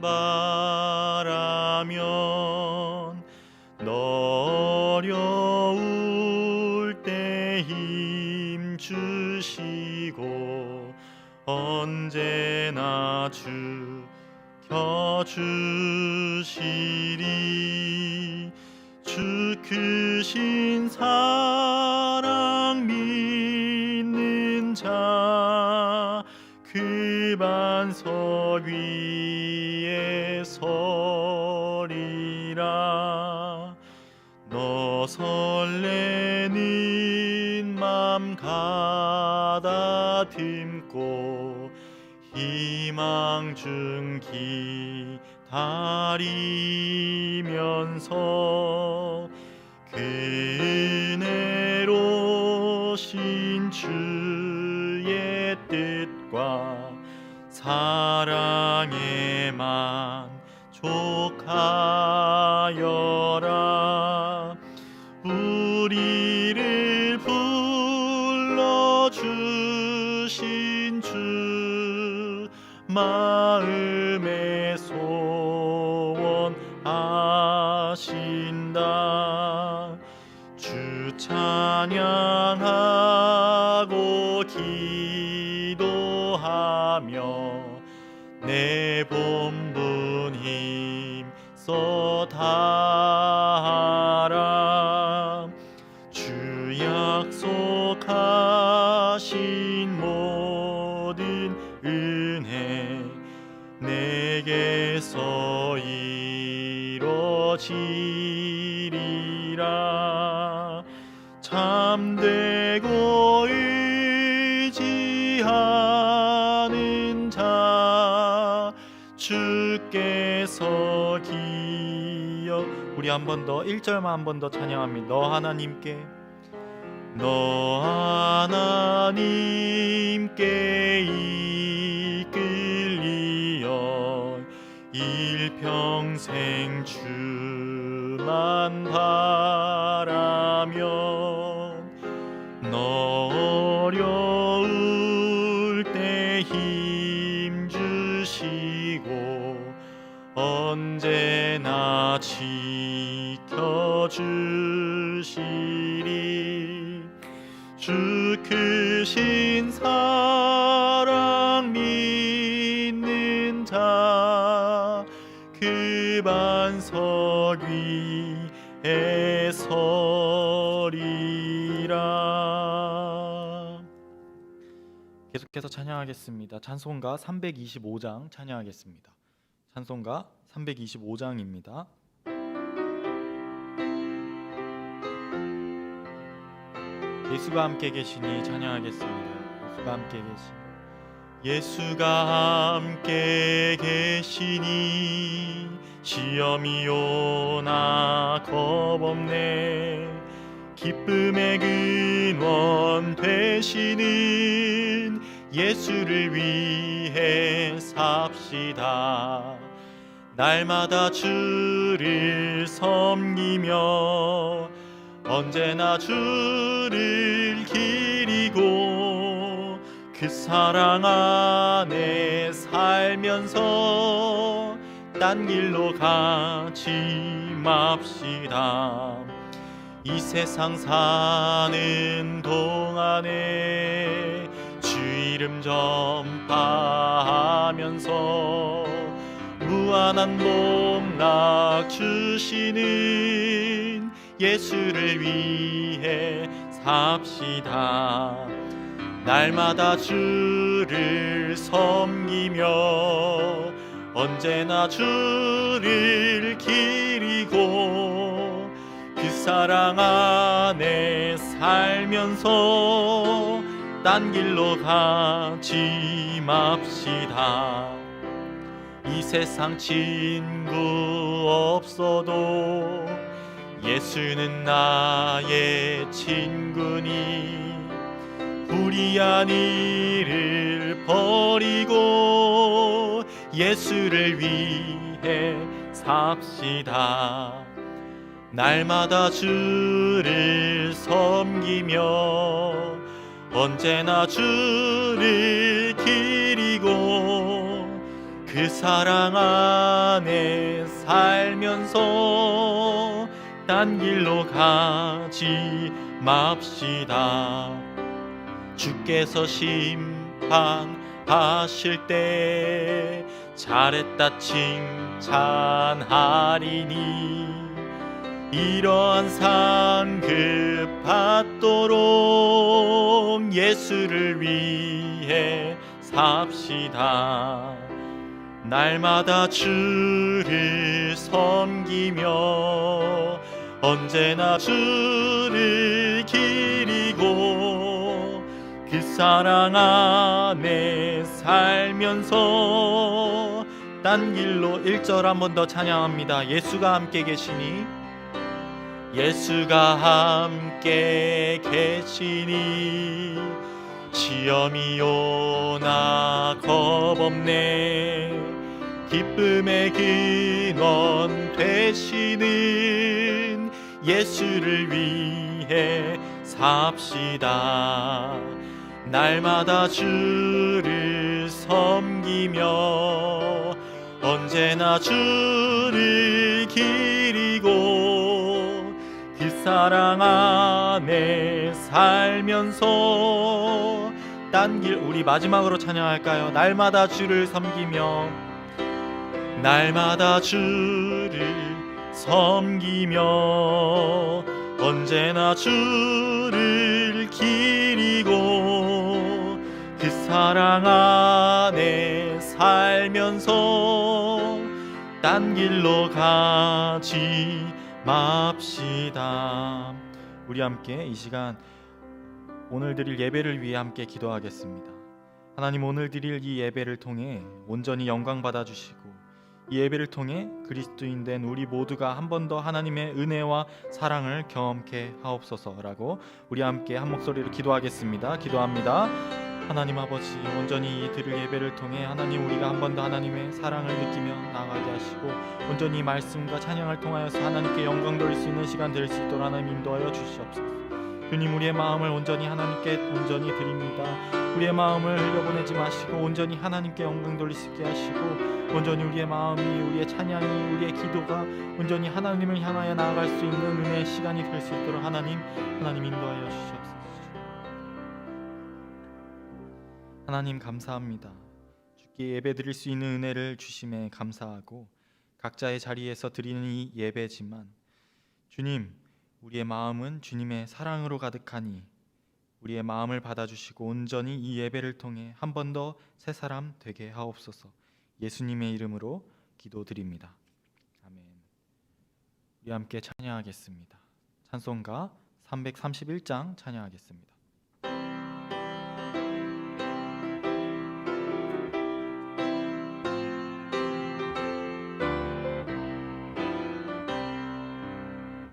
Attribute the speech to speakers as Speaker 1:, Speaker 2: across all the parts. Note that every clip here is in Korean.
Speaker 1: 바라면 너 어려울 때 힘 주시고 언제나 지켜주시리. 주 크신 사랑 믿는 자 그 반석 위에 서리라. 너 설레는 맘 가다듬고 희망 중 기다리면서 그 은혜로신 주의 뜻과 사랑에 만족하여라. 우리를 불러주신 주 마음에 소원하신다. 주 찬양하고 기도하며 내 본분 힘써 다하라. 주 약속하신 모든 은혜 내게서 이뤄지리라. 참되고 의지하는 자 주께서 기억. 우리 한 번 더 1절만 한 번 더 찬양합니다. 너 하나님께 이끌리어 일평생 주만 바라면 너 어려울 때 힘 주시고 언제나 지켜주시리. 주 크신 사랑 믿는 자 그 반석 위에 서리라. 계속해서 찬양하겠습니다. 찬송가 325장 찬양하겠습니다. 찬송가 325장입니다. 예수가 함께 계시니 찬양하겠습니다. 예수가 함께 계시니 예수가 함께 계시니 시험이 오나 겁없네. 기쁨의 근원 되시는 예수를 위해 삽시다. 날마다 주를 섬기며 언제나 주를 기리고 그 사랑 안에 살면서 딴 길로 가지 맙시다. 이 세상 사는 동안에 주 이름 전파하면서 무한한 복락 주시는 예수를 위해 삽시다. 날마다 주를 섬기며 언제나 주를 기리고 그 사랑 안에 살면서 딴 길로 가지 맙시다. 이 세상 친구 없어도 예수는 나의 친구니 불의한 일을 버리고 예수를 위해 삽시다. 날마다 주를 섬기며 언제나 주를 기리고 그 그 사랑 안에 살면서 딴 길로 가지 맙시다. 주께서 심판하실 때 잘했다 칭찬하리니 이러한 상급 받도록 예수를 위해 삽시다. 날마다 주를 섬기며 언제나 주를 기리고 그 사랑 안에 살면서 딴 길로 1절 한 번 더 찬양합니다. 예수가 함께 계시니 예수가 함께 계시니 시험이 오나 겁없네. 기쁨의 근원 되시는 예수를 위해 삽시다. 날마다 주를 섬기며 언제나 주를 기리고 그 사랑 안에 살면서 딴 길. 우리 마지막으로 찬양할까요? 날마다 주를 섬기며 날마다 주를 섬기며 언제나 주를 기리고 그 사랑 안에 살면서 딴 길로 가지 맙시다. 우리 함께 이 시간 오늘 드릴 예배를 위해 함께 기도하겠습니다. 하나님, 오늘 드릴 이 예배를 통해 온전히 영광 받아주시고 이 예배를 통해 그리스도인 된 우리 모두가 한 번 더 하나님의 은혜와 사랑을 경험케 하옵소서라고 우리 함께 한 목소리로 기도하겠습니다. 기도합니다. 하나님 아버지, 온전히 드릴 예배를 통해 하나님 우리가 한 번 더 하나님의 사랑을 느끼며 나아가게 하시고 온전히 말씀과 찬양을 통하여서 하나님께 영광 돌릴 수 있는 시간 될 수 있도록 하나님 인도하여 주시옵소서. 주님, 우리의 마음을 온전히 하나님께 온전히 드립니다. 우리의 마음을 흘려보내지 마시고 온전히 하나님께 영광 돌릴 수 있게 하시고 온전히 우리의 마음이, 우리의 찬양이, 우리의 기도가 온전히 하나님을 향하여 나아갈 수 있는 은혜의 시간이 될 수 있도록 하나님 인도하여 주시옵소서. 하나님 감사합니다. 주께 예배 드릴 수 있는 은혜를 주심에 감사하고 각자의 자리에서 드리는 이 예배지만 주님, 우리의 마음은 주님의 사랑으로 가득하니 우리의 마음을 받아주시고 온전히 이 예배를 통해 한 번 더 새 사람 되게 하옵소서. 예수님의 이름으로 기도드립니다. 아멘. 우리 함께 찬양하겠습니다. 찬송가 331장 찬양하겠습니다.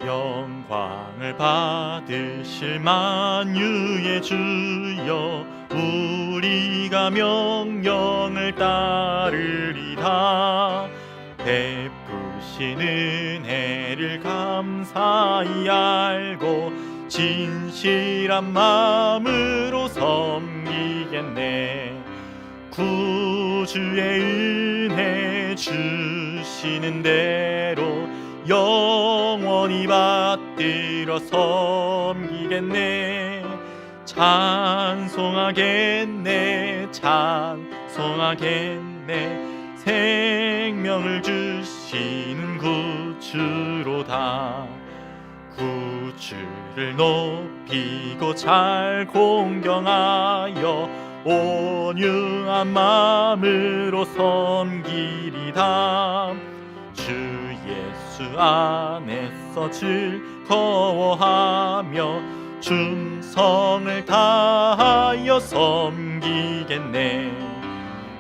Speaker 1: 영광을 받으실 만유의 주여, 우리가 명령을 따르리다. 베푸신 은혜를 감사히 알고 진실한 마음으로 섬기겠네. 구주의 은혜 주시는 대로 영원히 받들어 섬기겠네. 찬송하겠네, 찬송하겠네. 생명을 주시는 구주로다. 구주를 높이고 잘 공경하여 온유한 마음으로 섬기리다. 주 예수 안에서 즐거워하며 충성을 다하여 섬기겠네.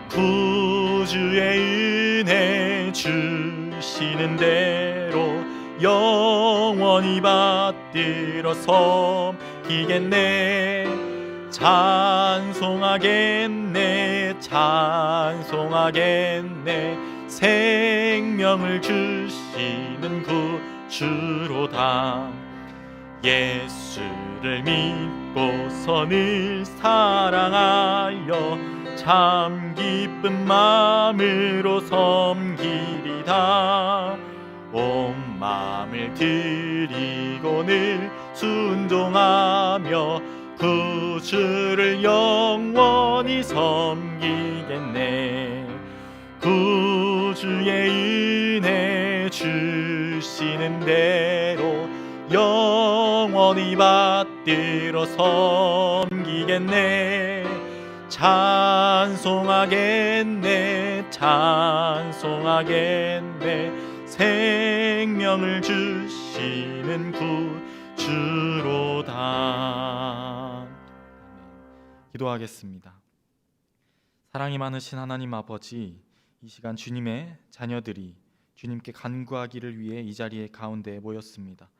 Speaker 1: 구주의 은혜 주시는 대로 영원히 받들어 섬기겠네. 찬송하겠네, 찬송하겠네. 생명을 주시는 구주로다. 예수를 믿고서 늘 사랑하여 참 기쁜 마음으로 섬기리다. 온 마음을 드리고 늘 순종하며 구주를 영원히 섬기겠네. 구주의 은혜 주시는 대로 영원히 받들어 섬기겠네. 찬송하겠네, 찬송하겠네. 생명을 주시는 구주로다. 기도하겠습니다. 사랑이 많으신 하나님 아버지, 이 시간 주님의 자녀들이 주님께 간구하기를 위해 이 자리에 가운데 모였습니다.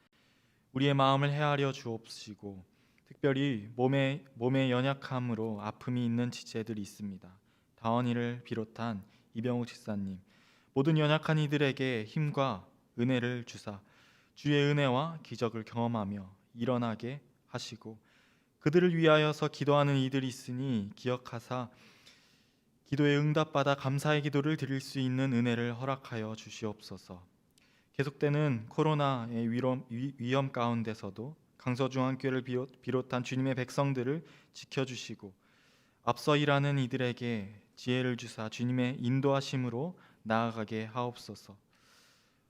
Speaker 1: 우리의 마음을 헤아려 주옵시고, 특별히 몸의 연약함으로 아픔이 있는 지체들이 있습니다. 다원이를 비롯한 이병욱 집사님, 모든 연약한 이들에게 힘과 은혜를 주사 주의 은혜와 기적을 경험하며 일어나게 하시고, 그들을 위하여서 기도하는 이들이 있으니 기억하사 기도에 응답받아 감사의 기도를 드릴 수 있는 은혜를 허락하여 주시옵소서. 계속되는 코로나의 위험 가운데서도 강서중앙교회를 비롯한 주님의 백성들을 지켜주시고, 앞서 일하는 이들에게 지혜를 주사 주님의 인도하심으로 나아가게 하옵소서.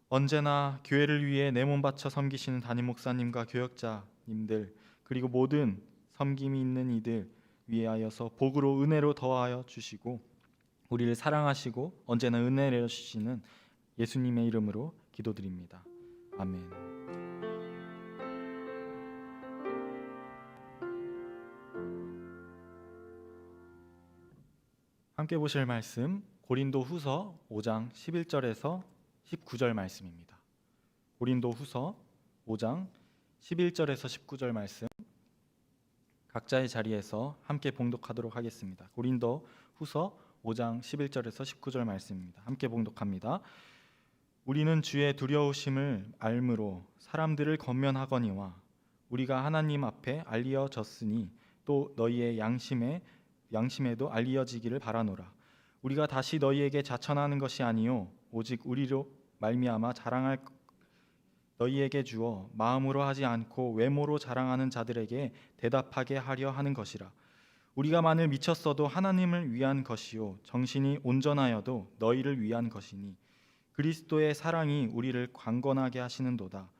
Speaker 1: 언제나 교회를 위해 내 몸 바쳐 섬기시는 담임 목사님과 교역자님들, 그리고 모든 섬김이 있는 이들 위하여서 복으로 은혜로 더하여 주시고, 우리를 사랑하시고 언제나 은혜를 주시는 예수님의 이름으로 기도드립니다. 아멘. 함께 보실 말씀 고린도후서 5장 11절에서 19절 말씀입니다. 고린도후서 5장 11절에서 19절 말씀 각자의 자리에서 함께 봉독하도록 하겠습니다. 고린도후서 5장 11절에서 19절 말씀입니다. 함께 봉독합니다. 우리는 주의 두려우심을 알므로 사람들을 권면하거니와 우리가 하나님 앞에 알리어졌으니 또 너희의 양심에도 알리어지기를 바라노라. 우리가 다시 너희에게 자천하는 것이 아니요 오직 우리로 말미암아 자랑할 너희에게 주어 마음으로 하지 않고 외모로 자랑하는 자들에게 대답하게 하려 하는 것이라. 우리가 만일 미쳤어도 하나님을 위한 것이요 정신이 온전하여도 너희를 위한 것이니 그리스도의 사랑이 우리를 강건하게 하시는도다.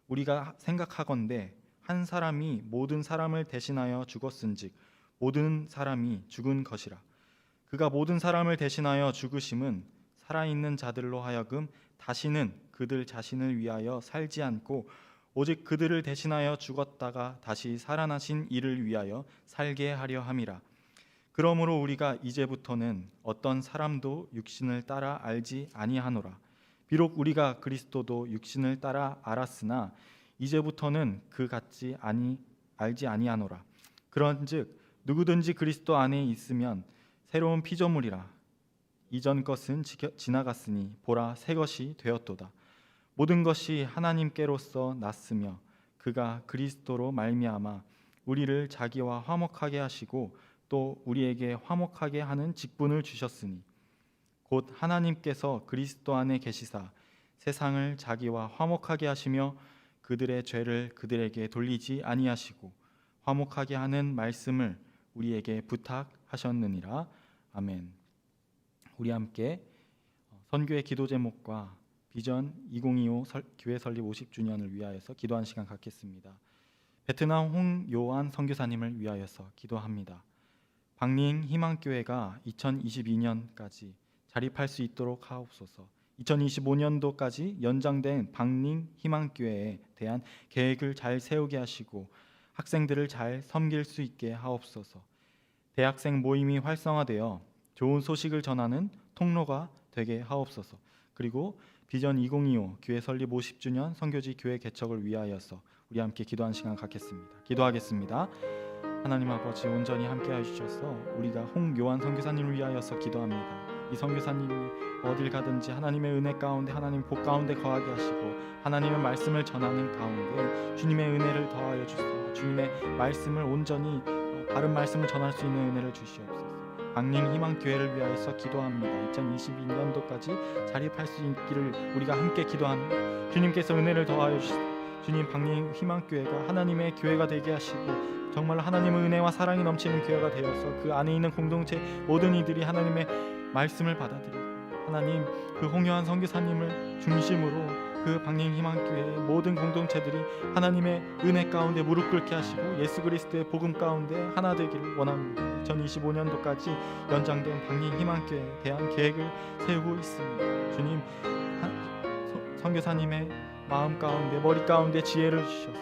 Speaker 1: 우리가 생각하건대 한 사람이 모든 사람을 대신하여 죽었은즉 모든 사람이 죽은 것이라. 그가 모든 사람을 대신하여 죽으심은 살아있는 자들로 하여금 다시는 그들 자신을 위하여 살지 않고 오직 그들을 대신하여 죽었다가 다시 살아나신 이를 위하여 살게 하려 함이라. 그러므로 우리가 이제부터는 어떤 사람도 육신을 따라 알지 아니하노라. 비록 우리가 그리스도도 육신을 따라 알았으나 이제부터는 그 같이 알지 아니하노라. 그런즉 누구든지 그리스도 안에 있으면 새로운 피조물이라. 이전 것은 지나갔으니 보라 새 것이 되었도다. 모든 것이 하나님께로서 났으며 그가 그리스도로 말미암아 우리를 자기와 화목하게 하시고 또 우리에게 화목하게 하는 직분을 주셨으니 곧 하나님께서 그리스도 안에 계시사 세상을 자기와 화목하게 하시며 그들의 죄를 그들에게 돌리지 아니하시고 화목하게 하는 말씀을 우리에게 부탁하셨느니라. 아멘. 우리 함께 선교의 기도 제목과 비전 2025 교회 설립 50주년을 위하여서 기도한 시간 갖겠습니다. 베트남 홍요한 선교사님을 위하여서 기도합니다. 박링 희망교회가 2022년까지 자립할 수 있도록 하옵소서. 2025년도까지 연장된 박링 희망교회에 대한 계획을 잘 세우게 하시고 학생들을 잘 섬길 수 있게 하옵소서. 대학생 모임이 활성화되어 좋은 소식을 전하는 통로가 되게 하옵소서. 그리고 비전 2025 교회 설립 50주년 선교지 교회 개척을 위하여서 우리 함께 기도한 시간 갖겠습니다. 기도하겠습니다. 하나님 아버지 온전히 함께해 주셔서 우리가 홍요한 선교사님을 위하여서 기도합니다. 이 선교사님이 어딜 가든지 하나님의 은혜 가운데 하나님 복 가운데 거하게 하시고 하나님의 말씀을 전하는 가운데 주님의 은혜를 더하여 주소서. 주님의 말씀을 온전히 바른 말씀을 전할 수 있는 은혜를 주시옵소서. 방림 희망교회를 위하여서 기도합니다. 2022년도까지 자립할 수 있기를 우리가 함께 기도합니다. 주님께서 은혜를 더하여 주시고 주님, 방림 희망교회가 하나님의 교회가 되게 하시고 정말 하나님의 은혜와 사랑이 넘치는 교회가 되어서 그 안에 있는 공동체 모든 이들이 하나님의 말씀을 받아들이고 하나님, 그 홍요한 선교사님을 중심으로 그 방림 희망교회의 모든 공동체들이 하나님의 은혜 가운데 무릎 꿇게 하시고 예수 그리스도의 복음 가운데 하나 되기를 원합니다. 2025년도까지 연장된 방림 희망교회에 대한 계획을 세우고 있습니다. 주님, 선교사님의 마음 가운데 머리 가운데 지혜를 주셔서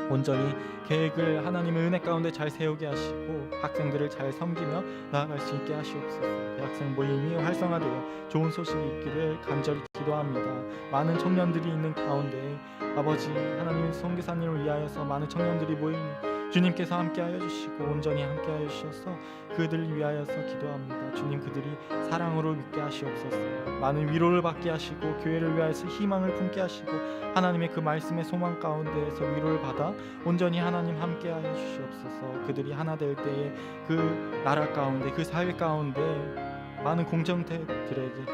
Speaker 1: 온전히 계획을 하나님의 은혜 가운데 잘 세우게 하시고 학생들을 잘 섬기며 나아갈 수 있게 하시옵소서. 대학생 모임이 활성화되어 좋은 소식이 있기를 간절히 기도합니다. 많은 청년들이 있는 가운데 아버지 하나님, 선교사님을 위하여서 많은 청년들이 모이니 주님께서 함께하여 주시고 온전히 함께하여 주셔서 그들을 위하여서 기도합니다. 주님, 그들이 사랑으로 믿게 하시옵소서. 많은 위로를 받게 하시고 교회를 위하여서 희망을 품게 하시고 하나님의 그 말씀의 소망 가운데에서 위로를 받아 온전히 하나님 함께하여 주시옵소서. 그들이 하나 될 때에 그 나라 가운데, 그 사회 가운데 많은 공동체들에게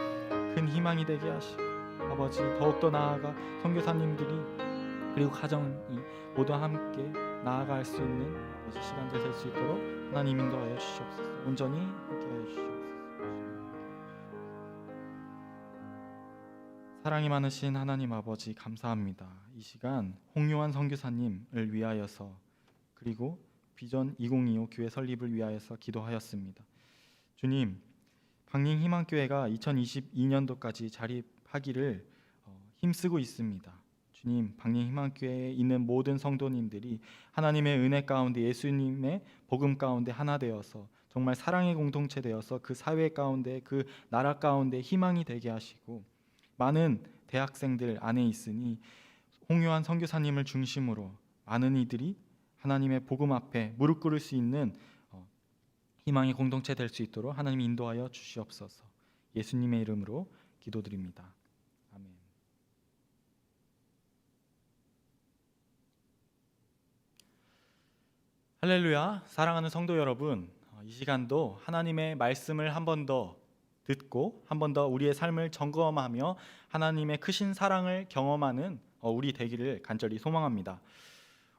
Speaker 1: 큰 희망이 되게 하시고 아버지, 더욱더 나아가 선교사님들이 그리고 가정이 모두 함께 나아갈 수 있는 아버지 시간들 될 수 있도록 하나님 인도하여 주시옵소서. 온전히 함께하여 주시옵소서. 사랑이 많으신 하나님 아버지, 감사합니다. 이 시간 홍요한 선교사님을 위하여서 그리고 비전 2025 교회 설립을 위하여서 기도하였습니다. 주님, 방림 희망교회가 2022년도까지 자립하기를 힘쓰고 있습니다. 주님, 방림 희망교회에 있는 모든 성도님들이 하나님의 은혜 가운데 예수님의 복음 가운데 하나 되어서 정말 사랑의 공동체 되어서 그 사회 가운데, 그 나라 가운데 희망이 되게 하시고 많은 대학생들 안에 있으니 홍요한 선교사님을 중심으로 많은 이들이 하나님의 복음 앞에 무릎 꿇을 수 있는 희망의 공동체 될 수 있도록 하나님 인도하여 주시옵소서. 예수님의 이름으로 기도드립니다. 아멘. 할렐루야. 사랑하는 성도 여러분, 이 시간도 하나님의 말씀을 한 번 더 듣고 한 번 더 우리의 삶을 점검하며 하나님의 크신 사랑을 경험하는 우리 되기를 간절히 소망합니다.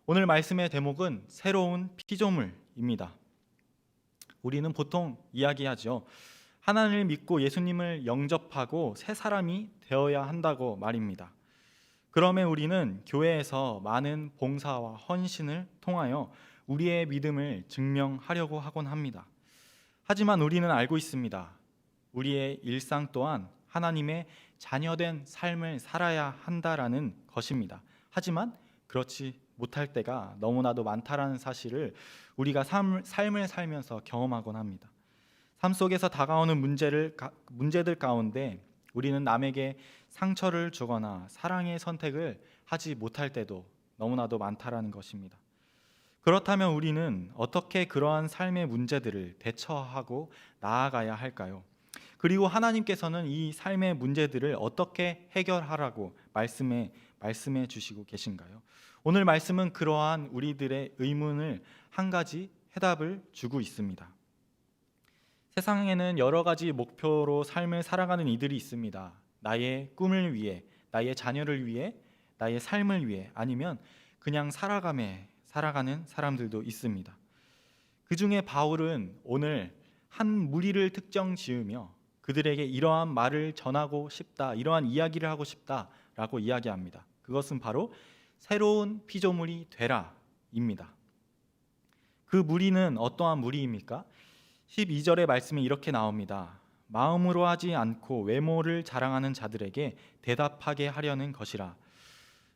Speaker 1: 오늘 말씀의 대목은 새로운 피조물입니다. 우리는 보통 이야기하죠. 하나님을 믿고 예수님을 영접하고 새 사람이 되어야 한다고 말입니다. 그러면 우리는 교회에서 많은 봉사와 헌신을 통하여 우리의 믿음을 증명하려고 하곤 합니다. 하지만 우리는 알고 있습니다. 우리의 일상 또한 하나님의 자녀된 삶을 살아야 한다라는 것입니다. 하지만 그렇지 못할 때가 너무나도 많다라는 사실을 우리가 삶을 살면서 경험하곤 합니다. 삶 속에서 다가오는 문제들 가운데 우리는 남에게 상처를 주거나 사랑의 선택을 하지 못할 때도 너무나도 많다라는 것입니다. 그렇다면 우리는 어떻게 그러한 삶의 문제들을 대처하고 나아가야 할까요? 그리고 하나님께서는 이 삶의 문제들을 어떻게 해결하라고 말씀해 주시고 계신가요? 오늘 말씀은 그러한 우리들의 의문을 한 가지 해답을 주고 있습니다. 세상에는 여러 가지 목표로 삶을 살아가는 이들이 있습니다. 나의 꿈을 위해, 나의 자녀를 위해, 나의 삶을 위해, 아니면 그냥 살아가는 사람들도 있습니다. 그 중에 바울은 오늘 한 무리를 특정 지으며 그들에게 이러한 말을 전하고 싶다, 이러한 이야기를 하고 싶다라고 이야기합니다. 그것은 바로 새로운 피조물이 되라입니다. 그 무리는 어떠한 무리입니까? 12절의 말씀이 이렇게 나옵니다. 마음으로 하지 않고 외모를 자랑하는 자들에게 대답하게 하려는 것이라.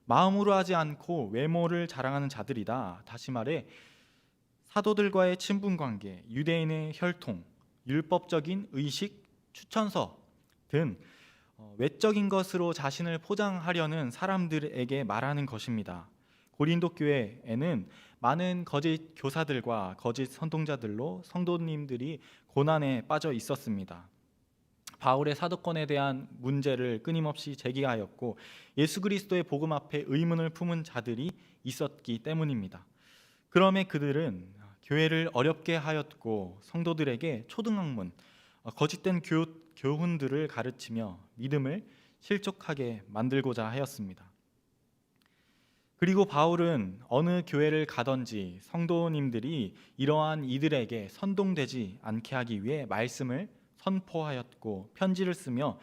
Speaker 1: 마음으로 하지 않고 외모를 자랑하는 자들이다. 다시 말해 사도들과의 친분관계, 유대인의 혈통, 율법적인 의식, 추천서 등 외적인 것으로 자신을 포장하려는 사람들에게 말하는 것입니다. 고린도 교회에는 많은 거짓 교사들과 거짓 선동자들로 성도님들이 고난에 빠져 있었습니다. 바울의 사도권에 대한 문제를 끊임없이 제기하였고 예수 그리스도의 복음 앞에 의문을 품은 자들이 있었기 때문입니다. 그럼에 그들은 교회를 어렵게 하였고 성도들에게 초등학문, 거짓된 교훈들을 가르치며 믿음을 실족하게 만들고자 하였습니다. 그리고 바울은 어느 교회를 가든지 성도님들이 이러한 이들에게 선동되지 않게 하기 위해 말씀을 선포하였고 편지를 쓰며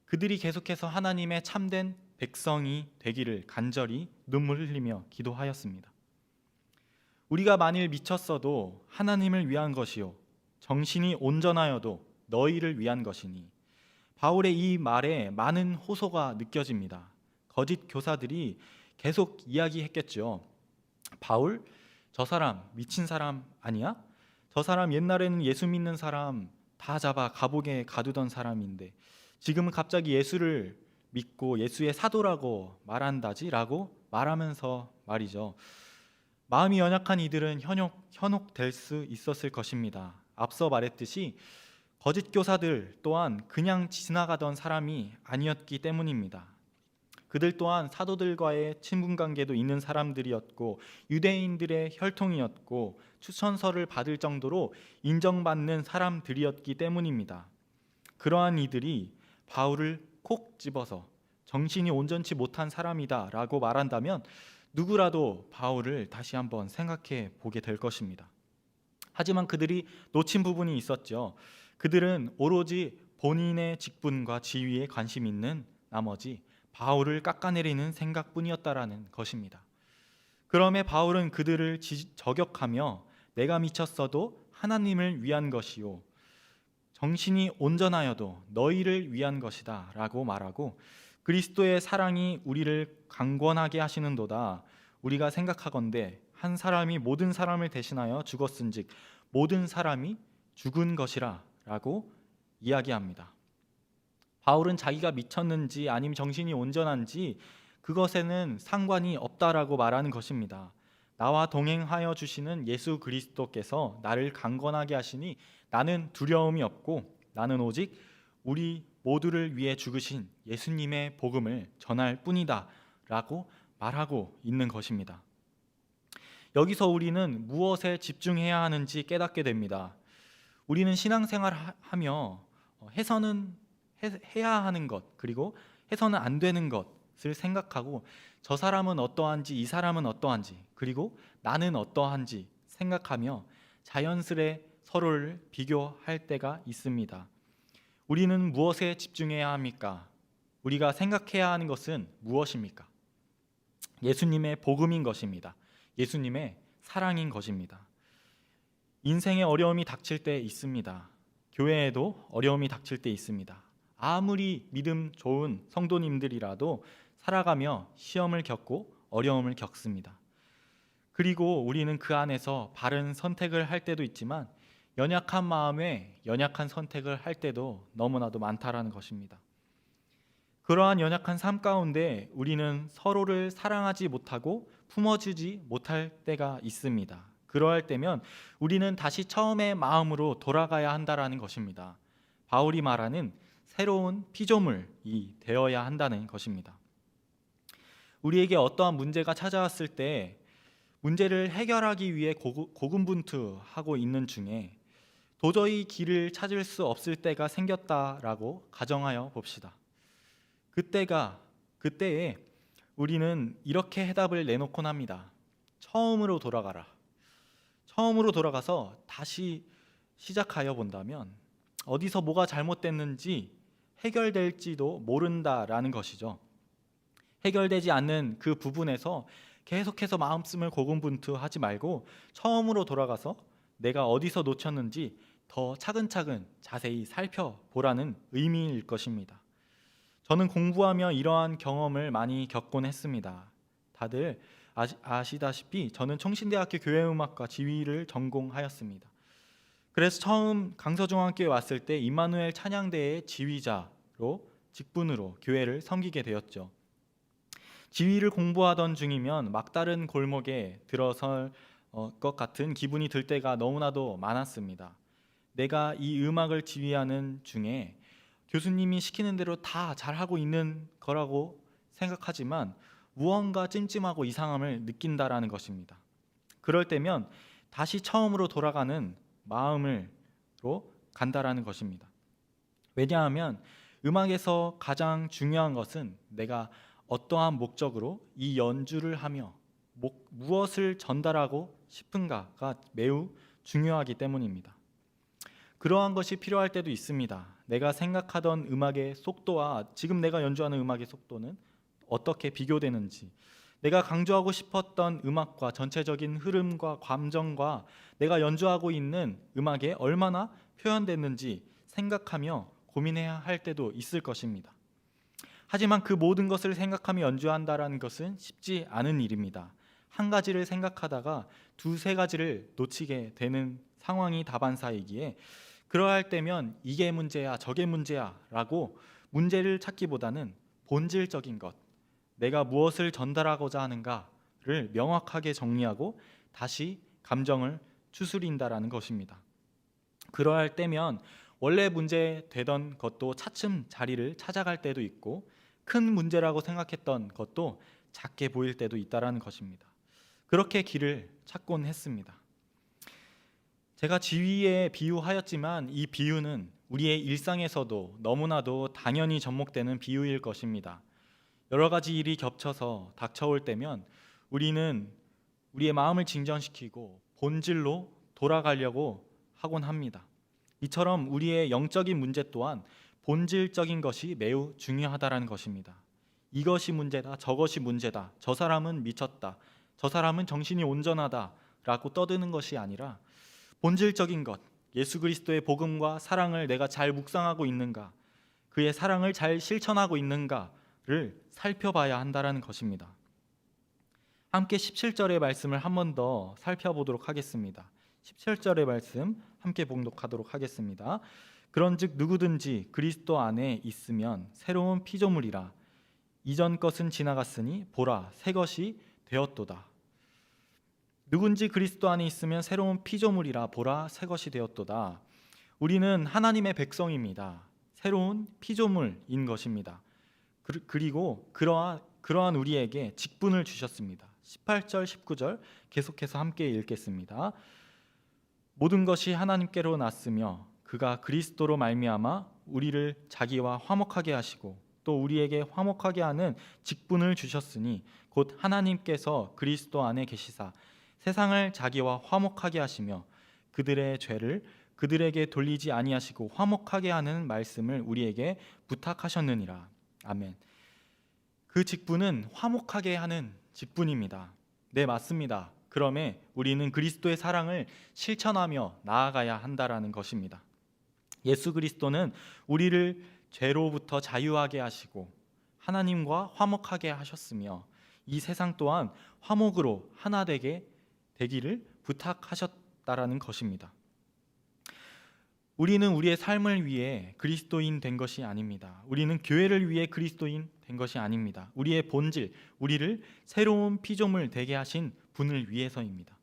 Speaker 1: 그들이 계속해서 하나님의 참된 백성이 되기를 간절히 눈물 흘리며 기도하였습니다. 우리가 만일 미쳤어도 하나님을 위한 것이요 정신이 온전하여도 너희를 위한 것이니, 바울의 이 말에 많은 호소가 느껴집니다. 거짓 교사들이 계속 이야기했겠죠. 바울, 저 사람 미친 사람 아니야? 저 사람 옛날에는 예수 믿는 사람 다 잡아 감옥에 가두던 사람인데 지금은 갑자기 예수를 믿고 예수의 사도라고 말한다지라고 말하면서 말이죠. 마음이 연약한 이들은 현혹될 수 있었을 것입니다. 앞서 말했듯이 거짓 교사들 또한 그냥 지나가던 사람이 아니었기 때문입니다. 그들 또한 사도들과의 친분 관계도 있는 사람들이었고 유대인들의 혈통이었고 추천서를 받을 정도로 인정받는 사람들이었기 때문입니다. 그러한 이들이 바울을 콕 집어서 정신이 온전치 못한 사람이다 라고 말한다면 누구라도 바울을 다시 한번 생각해 보게 될 것입니다. 하지만 그들이 놓친 부분이 있었죠. 그들은 오로지 본인의 직분과 지위에 관심 있는 나머지 바울을 깎아내리는 생각뿐이었다라는 것입니다. 그럼에 바울은 그들을 저격하며 내가 미쳤어도 하나님을 위한 것이요 정신이 온전하여도 너희를 위한 것이다 라고 말하고, 그리스도의 사랑이 우리를 강권하게 하시는도다. 우리가 생각하건대 한 사람이 모든 사람을 대신하여 죽었은즉 모든 사람이 죽은 것이라 라고 이야기합니다. 바울은 자기가 미쳤는지 아니면 정신이 온전한지 그것에는 상관이 없다라고 말하는 것입니다. 나와 동행하여 주시는 예수 그리스도께서 나를 강건하게 하시니 나는 두려움이 없고 나는 오직 우리 모두를 위해 죽으신 예수님의 복음을 전할 뿐이다 라고 말하고 있는 것입니다. 여기서 우리는 무엇에 집중해야 하는지 깨닫게 됩니다. 우리는 신앙생활 하며 해야 하는 것 그리고 해서는 안 되는 것을 생각하고 저 사람은 어떠한지 이 사람은 어떠한지 그리고 나는 어떠한지 생각하며 자연스레 서로를 비교할 때가 있습니다. 우리는 무엇에 집중해야 합니까? 우리가 생각해야 하는 것은 무엇입니까? 예수님의 복음인 것입니다. 예수님의 사랑인 것입니다. 인생에 어려움이 닥칠 때 있습니다. 교회에도 어려움이 닥칠 때 있습니다. 아무리 믿음 좋은 성도님들이라도 살아가며 시험을 겪고 어려움을 겪습니다. 그리고 우리는 그 안에서 바른 선택을 할 때도 있지만 연약한 마음에 연약한 선택을 할 때도 너무나도 많다라는 것입니다. 그러한 연약한 삶 가운데 우리는 서로를 사랑하지 못하고 품어주지 못할 때가 있습니다. 그러할 때면 우리는 다시 처음의 마음으로 돌아가야 한다라는 것입니다. 바울이 말하는 새로운 피조물이 되어야 한다는 것입니다. 우리에게 어떠한 문제가 찾아왔을 때 문제를 해결하기 위해 고군분투하고 있는 중에 도저히 길을 찾을 수 없을 때가 생겼다라고 가정하여 봅시다. 그때에 우리는 이렇게 해답을 내놓곤 합니다. 처음으로 돌아가라. 처음으로 돌아가서 다시 시작하여 본다면 어디서 뭐가 잘못됐는지 해결될지도 모른다라는 것이죠. 해결되지 않는 그 부분에서 계속해서 마음씀을 고군분투하지 말고 처음으로 돌아가서 내가 어디서 놓쳤는지 더 차근차근 자세히 살펴보라는 의미일 것입니다. 저는 공부하며 이러한 경험을 많이 겪곤 했습니다. 다들 아시다시피 저는 청신대학교 교회음악과 지휘를 전공하였습니다. 그래서 처음 강서중앙교회 왔을 때 임마누엘 찬양대의 지휘자로 직분으로 교회를 섬기게 되었죠. 지휘를 공부하던 중이면 막다른 골목에 들어설 것 같은 기분이 들 때가 너무나도 많았습니다. 내가 이 음악을 지휘하는 중에 교수님이 시키는 대로 다 잘하고 있는 거라고 생각하지만 무언가 찜찜하고 이상함을 느낀다라는 것입니다. 그럴 때면 다시 처음으로 돌아가는 마음으로 간다라는 것입니다. 왜냐하면 음악에서 가장 중요한 것은 내가 어떠한 목적으로 이 연주를 하며 무엇을 전달하고 싶은가가 매우 중요하기 때문입니다. 그러한 것이 필요할 때도 있습니다. 내가 생각하던 음악의 속도와 지금 내가 연주하는 음악의 속도는 어떻게 비교되는지, 내가 강조하고 싶었던 음악과 전체적인 흐름과 감정과 내가 연주하고 있는 음악에 얼마나 표현됐는지 생각하며 고민해야 할 때도 있을 것입니다. 하지만 그 모든 것을 생각하며 연주한다는 것은 쉽지 않은 일입니다. 한 가지를 생각하다가 두세 가지를 놓치게 되는 상황이 다반사이기에 그러할 때면 이게 문제야 저게 문제야 라고 문제를 찾기보다는 본질적인 것, 내가 무엇을 전달하고자 하는가를 명확하게 정리하고 다시 감정을 추스린다라는 것입니다. 그러할 때면 원래 문제되던 것도 차츰 자리를 찾아갈 때도 있고 큰 문제라고 생각했던 것도 작게 보일 때도 있다라는 것입니다. 그렇게 길을 찾곤 했습니다. 제가 지휘에 비유하였지만 이 비유는 우리의 일상에서도 너무나도 당연히 접목되는 비유일 것입니다. 여러 가지 일이 겹쳐서 닥쳐올 때면 우리는 우리의 마음을 진정시키고 본질로 돌아가려고 하곤 합니다. 이처럼 우리의 영적인 문제 또한 본질적인 것이 매우 중요하다라는 것입니다. 이것이 문제다, 저것이 문제다, 저 사람은 미쳤다, 저 사람은 정신이 온전하다 라고 떠드는 것이 아니라 본질적인 것, 예수 그리스도의 복음과 사랑을 내가 잘 묵상하고 있는가, 그의 사랑을 잘 실천하고 있는가를 살펴봐야 한다는 것입니다. 함께 17절의 말씀을 한 번 더 살펴보도록 하겠습니다. 17절의 말씀 함께 봉독하도록 하겠습니다. 그런즉 누구든지 그리스도 안에 있으면 새로운 피조물이라, 이전 것은 지나갔으니 보라 새 것이 되었도다. 누군지 그리스도 안에 있으면 새로운 피조물이라, 보라 새 것이 되었도다. 우리는 하나님의 백성입니다. 새로운 피조물인 것입니다. 그리고 그러한 우리에게 직분을 주셨습니다. 18절 19절 계속해서 함께 읽겠습니다. 모든 것이 하나님께로 났으며 그가 그리스도로 말미암아 우리를 자기와 화목하게 하시고 또 우리에게 화목하게 하는 직분을 주셨으니 곧 하나님께서 그리스도 안에 계시사 세상을 자기와 화목하게 하시며 그들의 죄를 그들에게 돌리지 아니하시고 화목하게 하는 말씀을 우리에게 부탁하셨느니라. 아멘. 그 직분은 화목하게 하는 직분입니다. 네, 맞습니다. 그러면 우리는 그리스도의 사랑을 실천하며 나아가야 한다라는 것입니다. 예수 그리스도는 우리를 죄로부터 자유하게 하시고 하나님과 화목하게 하셨으며 이 세상 또한 화목으로 하나 되기를 부탁하셨다라는 것입니다. 우리는 우리의 삶을 위해 그리스도인 된 것이 아닙니다. 우리는 교회를 위해 그리스도인 된 것이 아닙니다. 우리의 본질, 우리를 새로운 피조물 되게 하신 분을 위해서입니다.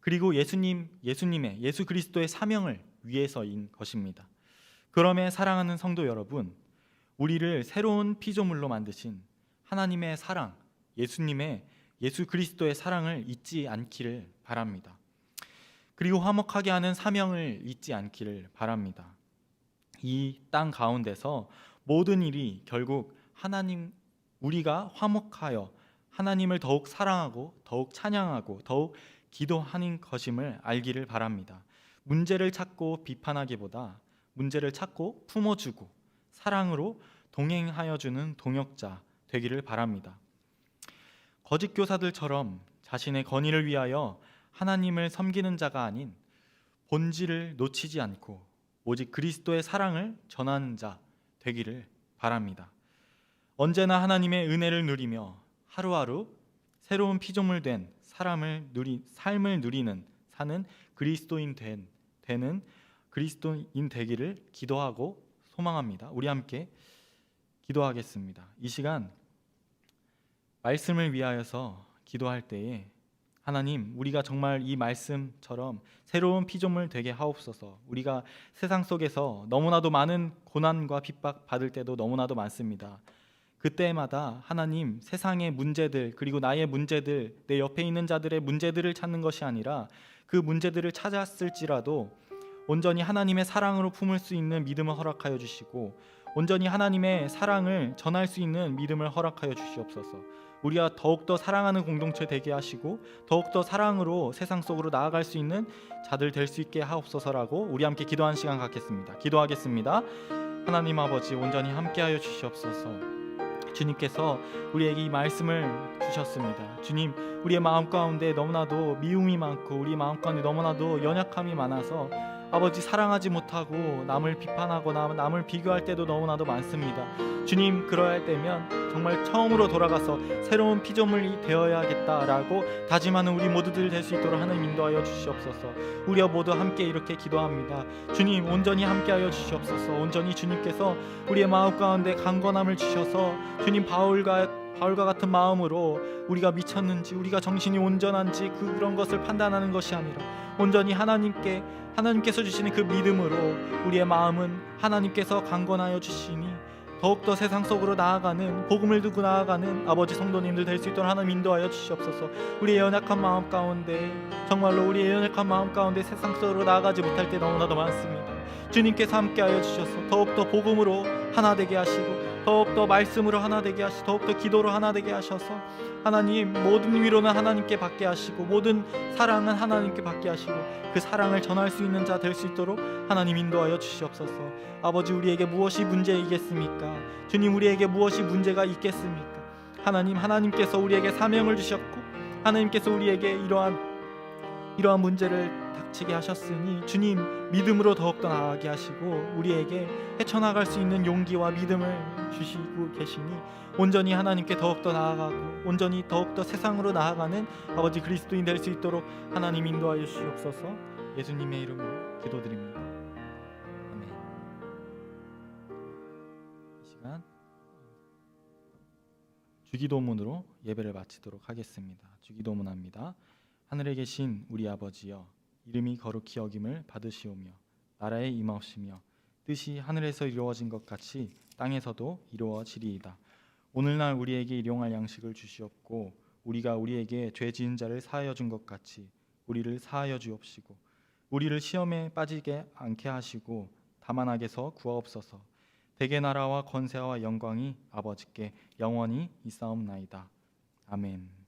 Speaker 1: 그리고 예수 그리스도의 사명을 위해서인 것입니다. 그러면 사랑하는 성도 여러분, 우리를 새로운 피조물로 만드신 하나님의 사랑, 예수 그리스도의 사랑을 잊지 않기를 바랍니다. 그리고 화목하게 하는 사명을 잊지 않기를 바랍니다. 이 땅 가운데서 모든 일이 결국 우리가 화목하여 하나님을 더욱 사랑하고 더욱 찬양하고 더욱 기도하는 것임을 알기를 바랍니다. 문제를 찾고 비판하기보다 문제를 찾고 품어주고 사랑으로 동행하여 주는 동역자 되기를 바랍니다. 거짓 교사들처럼 자신의 건의를 위하여 하나님을 섬기는 자가 아닌 본질을 놓치지 않고 오직 그리스도의 사랑을 전하는 자 되기를 바랍니다. 언제나 하나님의 은혜를 누리며 하루하루 새로운 피조물 된 삶을 사는 그리스도인 되기를 기도하고 소망합니다. 우리 함께 기도하겠습니다. 이 시간 말씀을 위하여서 기도할 때에 하나님, 우리가 정말 이 말씀처럼 새로운 피조물 되게 하옵소서. 우리가 세상 속에서 너무나도 많은 고난과 핍박 받을 때도 너무나도 많습니다. 그때마다 하나님, 세상의 문제들 그리고 나의 문제들, 내 옆에 있는 자들의 문제들을 찾는 것이 아니라 그 문제들을 찾았을지라도 온전히 하나님의 사랑으로 품을 수 있는 믿음을 허락하여 주시고 온전히 하나님의 사랑을 전할 수 있는 믿음을 허락하여 주시옵소서. 우리가 더욱더 사랑하는 공동체 되게 하시고 더욱더 사랑으로 세상 속으로 나아갈 수 있는 자들 될 수 있게 하옵소서라고 우리 함께 기도하는 시간 갖겠습니다. 기도하겠습니다. 하나님 아버지, 온전히 함께하여 주시옵소서. 주님께서 우리에게 이 말씀을 주셨습니다. 주님, 우리의 마음 가운데 너무나도 미움이 많고 우리 마음 가운데 너무나도 연약함이 많아서 아버지, 사랑하지 못하고 남을 비판하거나 남을 비교할 때도 너무나도 많습니다. 주님, 그러할 때면 정말 처음으로 돌아가서 새로운 피조물이 되어야겠다라고 다짐하는 우리 모두들 될 수 있도록 하나님 인도하여 주시옵소서. 우리와 모두 함께 이렇게 기도합니다. 주님, 온전히 함께하여 주시옵소서. 온전히 주님께서 우리의 마음 가운데 강건함을 주셔서 주님, 바울과 같은 마음으로 우리가 미쳤는지 우리가 정신이 온전한지 그런 것을 판단하는 것이 아니라 온전히 하나님께서 주시는 그 믿음으로 우리의 마음은 하나님께서 강건하여 주시니 더욱더 세상 속으로 나아가는, 복음을 두고 나아가는 아버지 성도님들 될 수 있도록 하나님 인도하여 주시옵소서. 우리의 연약한 마음 가운데, 정말로 우리의 연약한 마음 가운데 세상 속으로 나아가지 못할 때 너무나도 많습니다. 주님께서 함께하여 주셔서 더욱더 복음으로 하나 되게 하시고 더욱더 말씀으로 하나 되게 하시고 더욱더 기도로 하나 되게 하셔서 하나님, 모든 위로는 하나님께 받게 하시고 모든 사랑은 하나님께 받게 하시고 그 사랑을 전할 수 있는 자 될 수 있도록 하나님 인도하여 주시옵소서. 아버지, 우리에게 무엇이 문제이겠습니까? 주님, 우리에게 무엇이 문제가 있겠습니까? 하나님께서 우리에게 사명을 주셨고 하나님께서 우리에게 이러한 문제를 닥치게 하셨으니 주님, 믿음으로 더욱더 나아가게 하시고 우리에게 헤쳐나갈 수 있는 용기와 믿음을 주시고 계시니 온전히 하나님께 더욱더 나아가고 온전히 더욱더 세상으로 나아가는 아버지 그리스도인 될 수 있도록 하나님 인도하여 주시옵소서. 예수님의 이름으로 기도드립니다. 아멘. 이 시간 주기도문으로 예배를 마치도록 하겠습니다. 주기도문합니다. 하늘에 계신 우리 아버지여, 이름이 거룩히 여김을 받으시오며 나라에 임하옵시며 뜻이 하늘에서 이루어진 것 같이 땅에서도 이루어지리이다. 오늘날 우리에게 일용할 양식을 주시옵고 우리가 우리에게 죄 지은 자를 사하여 준 것 같이 우리를 사하여 주옵시고 우리를 시험에 빠지게 않게 하시고 다만 악에서 구하옵소서. 대개 나라와 권세와 영광이 아버지께 영원히 있사옵나이다. 아멘.